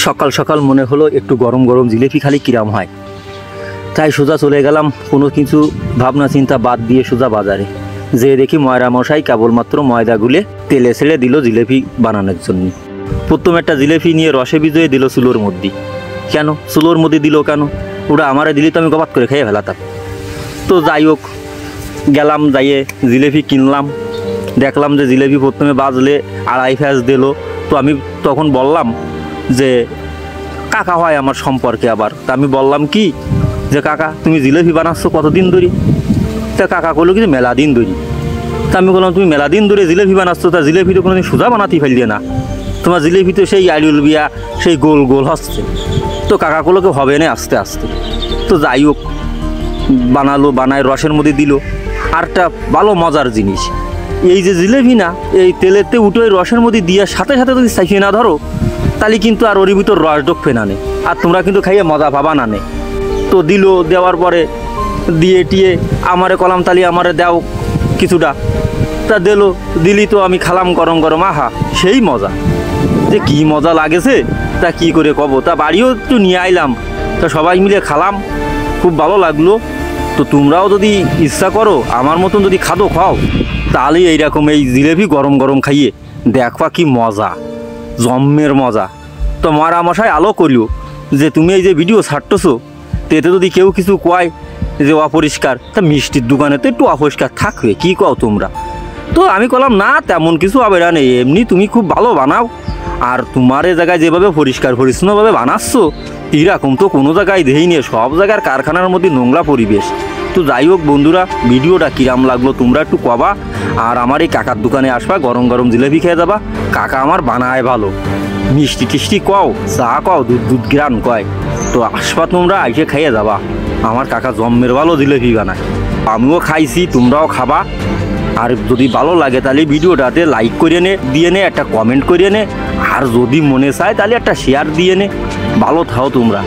সকাল সকাল মনে হলো একটু গরম গরম জিলিপি খালি কিরাম হয়, তাই সোজা চলে গেলাম কোনো কিছু ভাবনা চিন্তা বাদ দিয়ে সোজা বাজারে। যে দেখি ময়রা মশাই কেবলমাত্র ময়দা গুলে তেলে ছেড়ে দিল জিলিপি বানানোর জন্য। প্রথম একটা জিলিপি নিয়ে রসে ভিজিয়ে দিল চুলোর মধ্যে। কেন চুলোর মধ্যে দিল কেন? ওটা আমারে দিলি তো আমি গবাত করে খেয়ে ফেলাতাম। তো যাই হোক, গেলাম, যাইয়ে জিলিপি কিনলাম। দেখলাম যে জিলিপি প্রথমে বাজলে 2.5 ফ্যাঁস দিল। তো আমি তখন বললাম যে কাকা হয় আমার সম্পর্কে আবার। তা আমি বললাম কি যে কাকা তুমি জিলিপি বানাচ্ছ কতদিন ধরে? তা কাকা করলো কি মেলা দিন ধরে। তা আমি বললাম তুমি মেলা দিন ধরে জিলিপি বানাচ্ছ, তা জিলিপি তো কোনোদিন সোজা বানাতে ফেললে না, তোমার জিলিপি তো সেই আইডুল বিয়া সেই গোল গোল হচ্ছে। তো কাকা করলো কি হবে না আস্তে আস্তে। তো যাই হোক, বানালো, বানায় রসের মধ্যে দিল। আর একটা ভালো মজার জিনিস, এই যে জিলিপি না, এই তেলেতে উঠে রসের মধ্যে দিয়ে সাথে সাথে যদি চাইয়ে না ধরো তাহলে কিন্তু আর ওর ভিতর রস ঢোকবে না নে, আর তোমরা কিন্তু খাইয়ে মজা পাবা না নে। তো দিল, দেওয়ার পরে দিয়ে টিয়ে আমারে কলাম তালি আমারে দাও কিছুটা। তা দিল, দিলি তো আমি খালাম গরম গরম, আহা সেই মজা, যে কি মজা লাগেছে তা কি করে কব। তা বাড়িও একটু নিয়ে আইলাম, তা সবাই মিলে খালাম, খুব ভালো লাগলো। তো তোমরাও যদি ইচ্ছা করো আমার মতন যদি খাদো খাও, তাহলে এইরকম এই জিলিপি গরম গরম খাইয়ে দেখবা কি মজা, জম্মের মজা। তো ময়রা মশাই আলো করিও যে তুমি এই যে ভিডিও ছাড়তেছো, তো এতে যদি কেউ কিছু কয় যে অপরিষ্কার, তা মিষ্টির দোকানে তো একটু অপরিষ্কার থাকবে, কি কও তোমরা? তো আমি বললাম না তেমন কিছু হবে না, নেই এমনি তুমি খুব ভালো বানাও, আর তোমার এ জায়গায় যেভাবে পরিষ্কার পরিচ্ছন্নভাবে বানাচ্ছ এরকম তো কোনো জায়গায় দেই নিয়ে, সব জায়গার কারখানার মধ্যে নোংরা পরিবেশ। তো যাই হোক বন্ধুরা, ভিডিওটা কিরাম লাগলো তোমরা একটু কবা, আর আমার এই কাকার দোকানে আসবা, গরম গরম জিলিপি খেয়ে যাবা। কাকা আমার বানায় ভালো, মিষ্টি টিষ্টি কও, চা কও, দুধ দুধ গ্রান কয়। তো আসবা তোমরা, এসে খাইয়ে যাবা, আমার কাকা জম্মের ভালো জিলিপি বানায়। আমিও খাইছি, তোমরাও খাবা। আর যদি ভালো লাগে তাহলে ভিডিওটাতে লাইক করে দিয়ে নে, একটা কমেন্ট করে নে, আর যদি মনে চায় তাহলে একটা শেয়ার দিয়ে নে। ভালো থাও তোমরা।